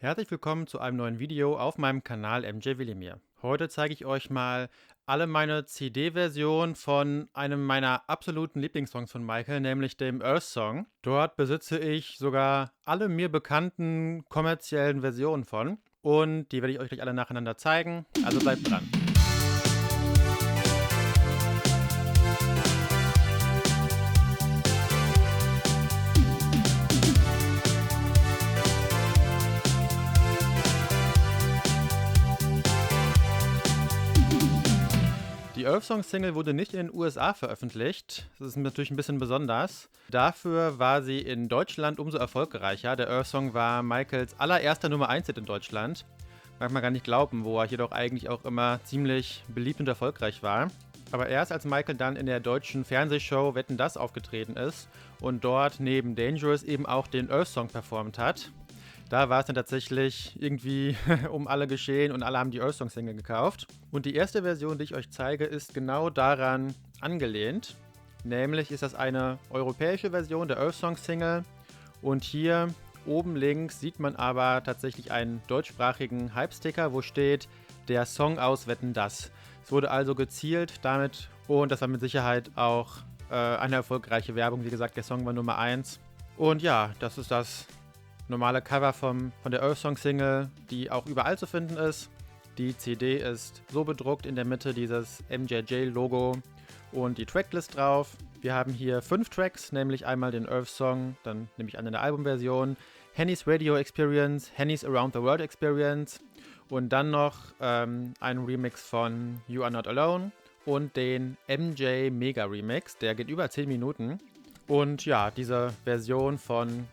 Herzlich willkommen zu einem neuen Video auf meinem Kanal MJ Willimir. Heute zeige ich euch mal alle meine CD-Versionen von einem meiner absoluten Lieblingssongs von Michael, nämlich dem Earth Song. Dort besitze ich sogar alle mir bekannten kommerziellen Versionen von und die werde ich euch gleich alle nacheinander zeigen, also bleibt dran. Die Earth Song Single wurde nicht in den USA veröffentlicht. Das ist natürlich ein bisschen besonders. Dafür war sie in Deutschland umso erfolgreicher. Der Earth Song war Michaels allererster Nummer 1 Hit in Deutschland. Mag man gar nicht glauben, wo er jedoch eigentlich auch immer ziemlich beliebt und erfolgreich war. Aber erst als Michael dann in der deutschen Fernsehshow Wetten, dass aufgetreten ist und dort neben Dangerous eben auch den Earth Song performt hat, da war es dann tatsächlich irgendwie um alle geschehen und alle haben die Earth Song Single gekauft. Und die erste Version, die ich euch zeige, ist genau daran angelehnt. Nämlich ist das eine europäische Version der Earth Song Single. Und hier oben links sieht man aber tatsächlich einen deutschsprachigen Hype-Sticker, wo steht der Song aus Wetten, dass. Es wurde also gezielt damit und das war mit Sicherheit auch eine erfolgreiche Werbung. Wie gesagt, der Song war Nummer 1. Und ja, das ist das normale Cover von der Earth Song Single, die auch überall zu finden ist. Die CD ist so bedruckt, in der Mitte dieses MJJ-Logo und die Tracklist drauf. Wir haben hier 5 Tracks, nämlich einmal den Earth Song, dann nehme ich an in der Albumversion, Henny's Radio Experience, Henny's Around the World Experience und dann noch ein Remix von You Are Not Alone und den MJ Mega Remix, der geht über 10 Minuten. Und ja, diese Version von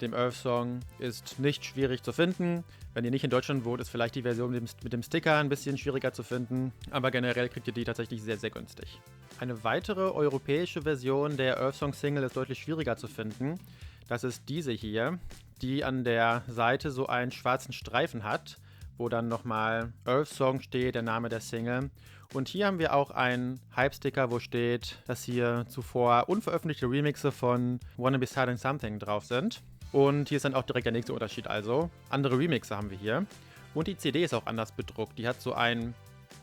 dem Earth Song ist nicht schwierig zu finden. Wenn ihr nicht in Deutschland wohnt, ist vielleicht die Version mit dem Sticker ein bisschen schwieriger zu finden, aber generell kriegt ihr die tatsächlich sehr, sehr günstig. Eine weitere europäische Version der Earth Song Single ist deutlich schwieriger zu finden. Das ist diese hier, die an der Seite so einen schwarzen Streifen hat, wo dann nochmal Earth Song steht, der Name der Single. Und hier haben wir auch einen Hype-Sticker, wo steht, dass hier zuvor unveröffentlichte Remixe von Wanna Be Starting Something drauf sind. Und hier ist dann auch direkt der nächste Unterschied also. Andere Remixe haben wir hier. Und die CD ist auch anders bedruckt. Die hat so einen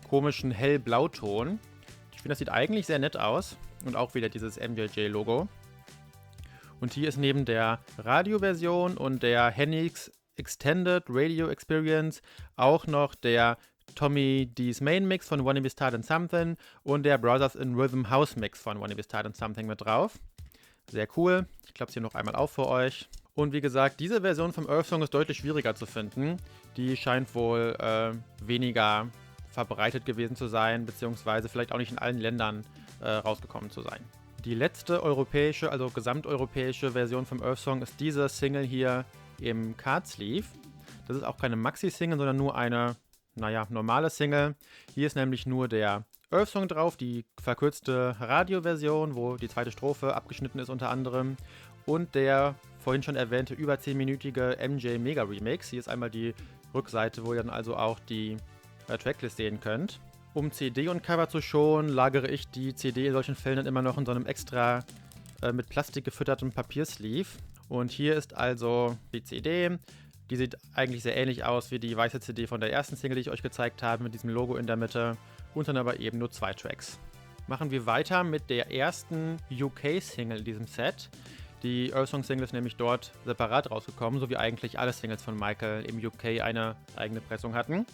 komischen hellblauton. Ich finde, das sieht eigentlich sehr nett aus. Und auch wieder dieses MJJ-Logo. Und hier ist neben der Radioversion und der Henny's Extended Radio Experience auch noch der Tommy D's Main Mix von Wanna Be Starting Something und der Brothers in Rhythm House Mix von Wanna Be Starting Something mit drauf. Sehr cool. Ich klappe es hier noch einmal auf für euch. Und wie gesagt, diese Version vom Earth Song ist deutlich schwieriger zu finden. Die scheint wohl weniger verbreitet gewesen zu sein, beziehungsweise vielleicht auch nicht in allen Ländern rausgekommen zu sein. Die letzte europäische, also gesamteuropäische Version vom Earth Song ist diese Single hier im Card Sleeve. Das ist auch keine Maxi-Single, sondern nur eine, normale Single. Hier ist nämlich nur der Earth Song drauf, die verkürzte Radioversion, wo die zweite Strophe abgeschnitten ist unter anderem. Und der vorhin schon erwähnte über 10-minütige MJ Mega Remix. Hier ist einmal die Rückseite, wo ihr dann also auch die Tracklist sehen könnt. Um CD und Cover zu schonen, lagere ich die CD in solchen Fällen dann immer noch in so einem extra mit Plastik gefütterten Papiersleeve. Und hier ist also die CD. Die sieht eigentlich sehr ähnlich aus wie die weiße CD von der ersten Single, die ich euch gezeigt habe, mit diesem Logo in der Mitte. Und dann aber eben nur 2 Tracks. Machen wir weiter mit der ersten UK-Single in diesem Set. Die Earth Song Single ist nämlich dort separat rausgekommen, so wie eigentlich alle Singles von Michael im UK eine eigene Pressung hatten.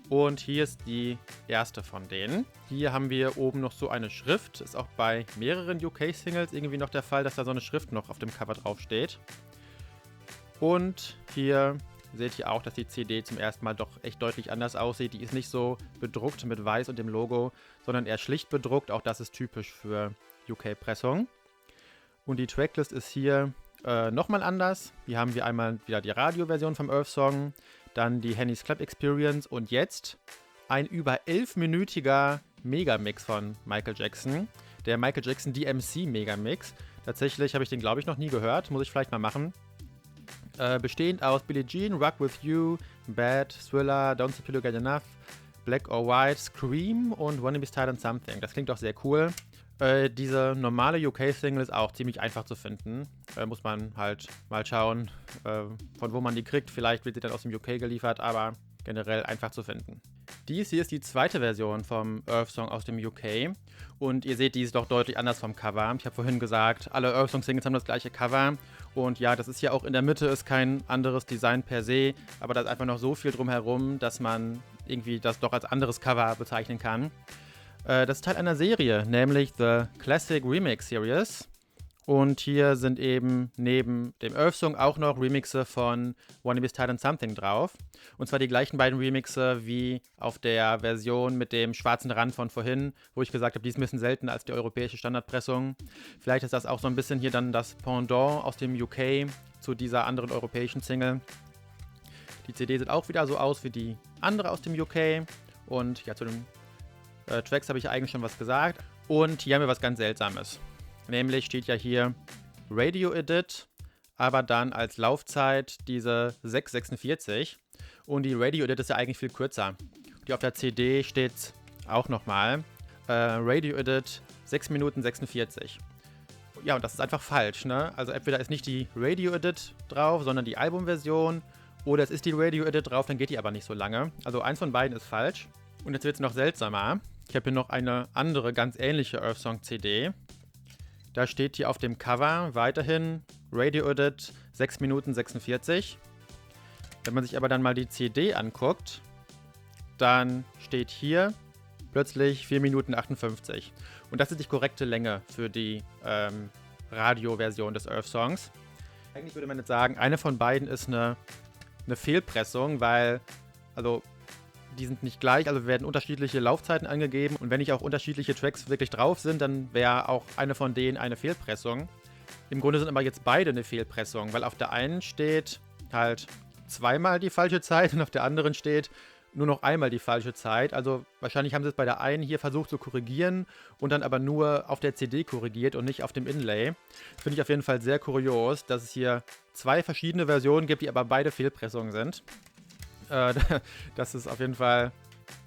Und hier ist die erste von denen. Hier haben wir oben noch so eine Schrift. Ist auch bei mehreren UK-Singles irgendwie noch der Fall, dass da so eine Schrift noch auf dem Cover drauf steht. Und hier seht ihr auch, dass die CD zum ersten Mal doch echt deutlich anders aussieht. Die ist nicht so bedruckt mit weiß und dem Logo, sondern eher schlicht bedruckt. Auch das ist typisch für UK-Pressung. Und die Tracklist ist hier nochmal anders. Hier haben wir einmal wieder die Radioversion vom Earth Song, dann die Henny's Club Experience und jetzt ein über 11-minütiger Megamix von Michael Jackson. Der Michael Jackson DMC Megamix. Tatsächlich habe ich den, glaube ich, noch nie gehört. Muss ich vielleicht mal machen. Bestehend aus Billie Jean, Rock With You, Bad, Thriller, Don't Stop Till You Get Enough, Black or White, Scream und Wanna Be Starting Something. Das klingt doch sehr cool. Diese normale UK-Single ist auch ziemlich einfach zu finden. Muss man halt mal schauen, von wo man die kriegt. Vielleicht wird sie dann aus dem UK geliefert, aber generell einfach zu finden. Dies hier ist die zweite Version vom Earth Song aus dem UK. Und ihr seht, die ist doch deutlich anders vom Cover. Ich habe vorhin gesagt, alle Earth Song Singles haben das gleiche Cover. Und ja, das ist ja auch in der Mitte, ist kein anderes Design per se. Aber da ist einfach noch so viel drumherum, dass man irgendwie das doch als anderes Cover bezeichnen kann. Das ist Teil einer Serie, nämlich The Classic Remix Series. Und hier sind eben neben dem Earth Song auch noch Remixe von Wanna Be Tired and Something drauf. Und zwar die gleichen beiden Remixe wie auf der Version mit dem schwarzen Rand von vorhin, wo ich gesagt habe, die ist ein bisschen seltener als die europäische Standardpressung. Vielleicht ist das auch so ein bisschen hier dann das Pendant aus dem UK zu dieser anderen europäischen Single. Die CD sieht auch wieder so aus wie die andere aus dem UK. Und ja, zu den Tracks habe ich eigentlich schon was gesagt. Und hier haben wir was ganz Seltsames. Nämlich steht ja hier Radio Edit, aber dann als Laufzeit diese 6,46. Und die Radio Edit ist ja eigentlich viel kürzer. Die auf der CD steht auch nochmal. Radio Edit 6 Minuten 46. Ja, und das ist einfach falsch, ne? Also entweder ist nicht die Radio Edit drauf, sondern die Albumversion. Oder es ist die Radio Edit drauf, dann geht die aber nicht so lange. Also eins von beiden ist falsch. Und jetzt wird es noch seltsamer. Ich habe hier noch eine andere, ganz ähnliche Earth Song CD. Da steht hier auf dem Cover weiterhin Radio Edit 6 Minuten 46. Wenn man sich aber dann mal die CD anguckt, dann steht hier plötzlich 4 Minuten 58. Und das ist die korrekte Länge für die Radioversion des Earth Songs. Eigentlich würde man jetzt sagen, eine von beiden ist eine Fehlpressung, weil, also die sind nicht gleich, also werden unterschiedliche Laufzeiten angegeben und wenn nicht auch unterschiedliche Tracks wirklich drauf sind, dann wäre auch eine von denen eine Fehlpressung. Im Grunde sind aber jetzt beide eine Fehlpressung, weil auf der einen steht halt zweimal die falsche Zeit und auf der anderen steht nur noch einmal die falsche Zeit. Also wahrscheinlich haben sie es bei der einen hier versucht zu korrigieren und dann aber nur auf der CD korrigiert und nicht auf dem Inlay. Finde ich auf jeden Fall sehr kurios, dass es hier zwei verschiedene Versionen gibt, die aber beide Fehlpressungen sind. Das ist auf jeden Fall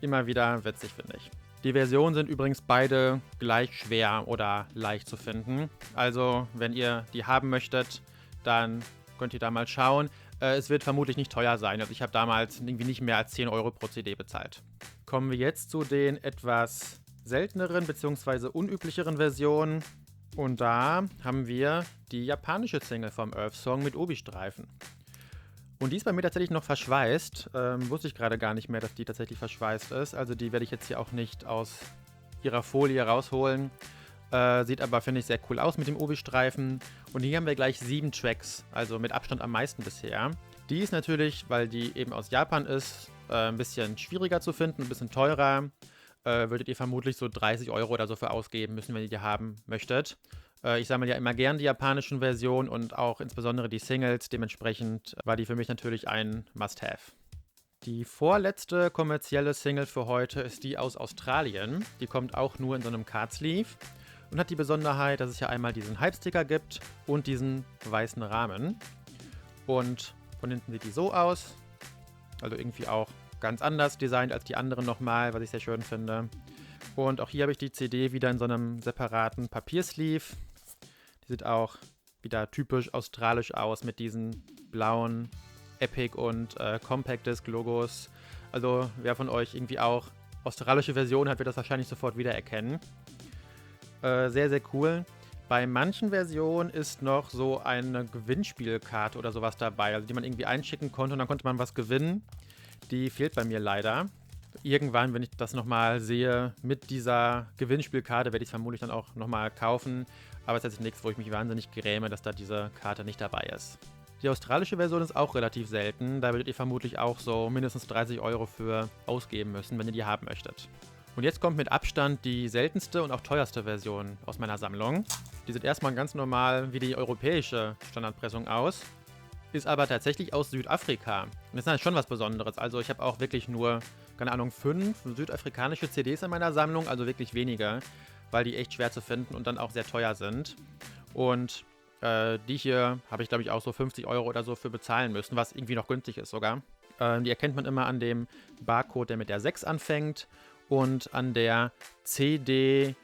immer wieder witzig, finde ich. Die Versionen sind übrigens beide gleich schwer oder leicht zu finden. Also, wenn ihr die haben möchtet, dann könnt ihr da mal schauen. Es wird vermutlich nicht teuer sein. Also ich habe damals irgendwie nicht mehr als 10 Euro pro CD bezahlt. Kommen wir jetzt zu den etwas selteneren bzw. unüblicheren Versionen. Und da haben wir die japanische Single vom Earth Song mit Obi-Streifen. Und die ist bei mir tatsächlich noch verschweißt. Wusste ich gerade gar nicht mehr, dass die tatsächlich verschweißt ist. Also die werde ich jetzt hier auch nicht aus ihrer Folie rausholen. Sieht aber, finde ich, sehr cool aus mit dem Obi-Streifen. Und hier haben wir gleich 7 Tracks, also mit Abstand am meisten bisher. Die ist natürlich, weil die eben aus Japan ist, ein bisschen schwieriger zu finden, ein bisschen teurer. Würdet ihr vermutlich so 30 Euro oder so für ausgeben müssen, wenn ihr die haben möchtet. Ich sammle ja immer gern die japanischen Versionen und auch insbesondere die Singles. Dementsprechend war die für mich natürlich ein Must-Have. Die vorletzte kommerzielle Single für heute ist die aus Australien. Die kommt auch nur in so einem Card-Sleeve und hat die Besonderheit, dass es ja einmal diesen Hype-Sticker gibt und diesen weißen Rahmen. Und von hinten sieht die so aus. Also irgendwie auch ganz anders designt als die anderen nochmal, was ich sehr schön finde. Und auch hier habe ich die CD wieder in so einem separaten Papiersleeve. Die sieht auch wieder typisch australisch aus mit diesen blauen Epic und Compact Disc Logos. Also wer von euch irgendwie auch australische Versionen hat, wird das wahrscheinlich sofort wiedererkennen. Sehr, sehr cool. Bei manchen Versionen ist noch so eine Gewinnspielkarte oder sowas dabei, also die man irgendwie einschicken konnte und dann konnte man was gewinnen. Die fehlt bei mir leider. Irgendwann, wenn ich das nochmal sehe, mit dieser Gewinnspielkarte, werde ich es vermutlich dann auch nochmal kaufen. Aber es ist jetzt nichts, wo ich mich wahnsinnig gräme, dass da diese Karte nicht dabei ist. Die australische Version ist auch relativ selten. Da würdet ihr vermutlich auch so mindestens 30 Euro für ausgeben müssen, wenn ihr die haben möchtet. Und jetzt kommt mit Abstand die seltenste und auch teuerste Version aus meiner Sammlung. Die sieht erstmal ganz normal wie die europäische Standardpressung aus. Ist aber tatsächlich aus Südafrika. Und das ist halt schon was Besonderes. Also ich habe auch wirklich nur, keine Ahnung, 5 südafrikanische CDs in meiner Sammlung, also wirklich wenige, weil die echt schwer zu finden und dann auch sehr teuer sind. Und die hier habe ich, glaube ich, auch so 50 Euro oder so für bezahlen müssen, was irgendwie noch günstig ist sogar. Die erkennt man immer an dem Barcode, der mit der 6 anfängt und an der CDSIN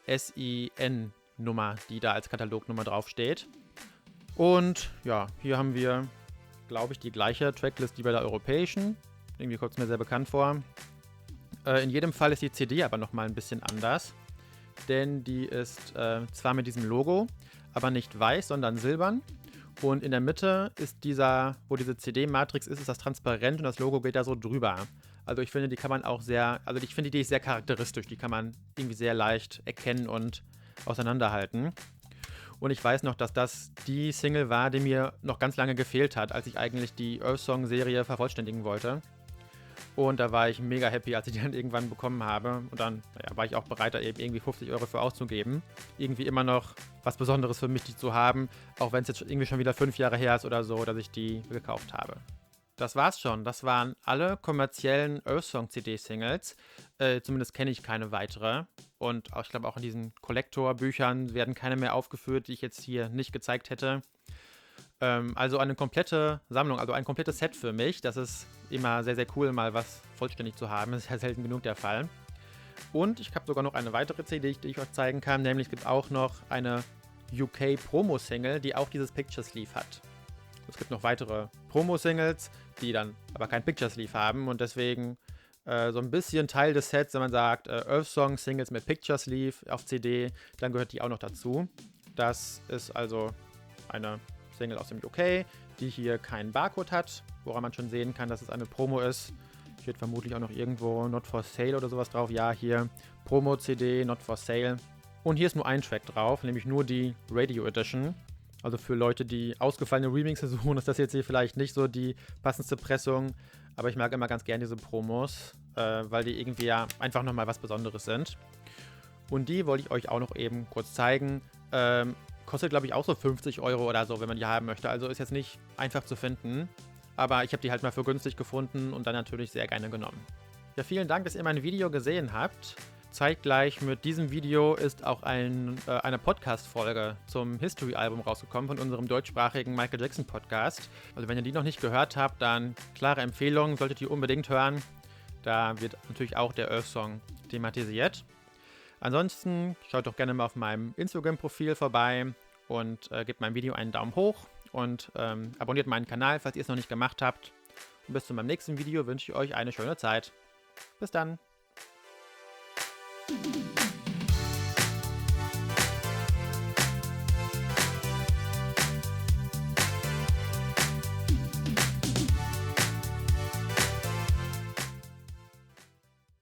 Nummer, die da als Katalognummer draufsteht. Und ja, hier haben wir, glaube ich, die gleiche Tracklist wie bei der europäischen. Irgendwie kommt es mir sehr bekannt vor. In jedem Fall ist die CD aber nochmal ein bisschen anders. Denn die ist zwar mit diesem Logo, aber nicht weiß, sondern silbern. Und in der Mitte ist wo diese CD-Matrix ist das transparent und das Logo geht da so drüber. Also ich finde, die kann man auch ich finde, die ist sehr charakteristisch. Die kann man irgendwie sehr leicht erkennen und auseinanderhalten. Und ich weiß noch, dass das die Single war, die mir noch ganz lange gefehlt hat, als ich eigentlich die Earth Song-Serie vervollständigen wollte. Und da war ich mega happy, als ich die dann irgendwann bekommen habe. Und dann war ich auch bereit, da eben irgendwie 50 Euro für auszugeben. Irgendwie immer noch was Besonderes für mich, die zu haben. Auch wenn es jetzt irgendwie schon wieder 5 Jahre her ist oder so, dass ich die gekauft habe. Das war's schon. Das waren alle kommerziellen Earth Song CD-Singles. Zumindest kenne ich keine weitere. Und ich glaube auch in diesen Collector-Büchern werden keine mehr aufgeführt, die ich jetzt hier nicht gezeigt hätte. Also eine komplette Sammlung, also ein komplettes Set für mich. Das ist immer sehr, sehr cool, mal was vollständig zu haben. Das ist ja selten genug der Fall. Und ich habe sogar noch eine weitere CD, die ich euch zeigen kann. Nämlich gibt es auch noch eine UK-Promo-Single, die auch dieses Picture Sleeve hat. Es gibt noch weitere Promo-Singles, die dann aber kein Picture Sleeve haben. Und deswegen so ein bisschen Teil des Sets, wenn man sagt, Earth Song Singles mit Picture Sleeve auf CD, dann gehört die auch noch dazu. Das ist also eine Single aus dem UK, die hier keinen Barcode hat, woran man schon sehen kann, dass es eine Promo ist. Steht vermutlich auch noch irgendwo Not for Sale oder sowas drauf. Ja, hier Promo-CD, Not for Sale. Und hier ist nur ein Track drauf, nämlich nur die Radio Edition. Also für Leute, die ausgefallene Remixe suchen, ist das jetzt hier vielleicht nicht so die passendste Pressung. Aber ich mag immer ganz gerne diese Promos, weil die irgendwie ja einfach nochmal was Besonderes sind. Und die wollte ich euch auch noch eben kurz zeigen. Kostet, glaube ich, auch so 50 Euro oder so, wenn man die haben möchte. Also ist jetzt nicht einfach zu finden. Aber ich habe die halt mal für günstig gefunden und dann natürlich sehr gerne genommen. Ja, vielen Dank, dass ihr mein Video gesehen habt. Zeitgleich mit diesem Video ist auch eine Podcast-Folge zum History-Album rausgekommen von unserem deutschsprachigen Michael Jackson-Podcast. Also wenn ihr die noch nicht gehört habt, dann klare Empfehlung, solltet ihr unbedingt hören. Da wird natürlich auch der Earth Song thematisiert. Ansonsten schaut doch gerne mal auf meinem Instagram-Profil vorbei und gebt meinem Video einen Daumen hoch und abonniert meinen Kanal, falls ihr es noch nicht gemacht habt. Und bis zu meinem nächsten Video wünsche ich euch eine schöne Zeit. Bis dann!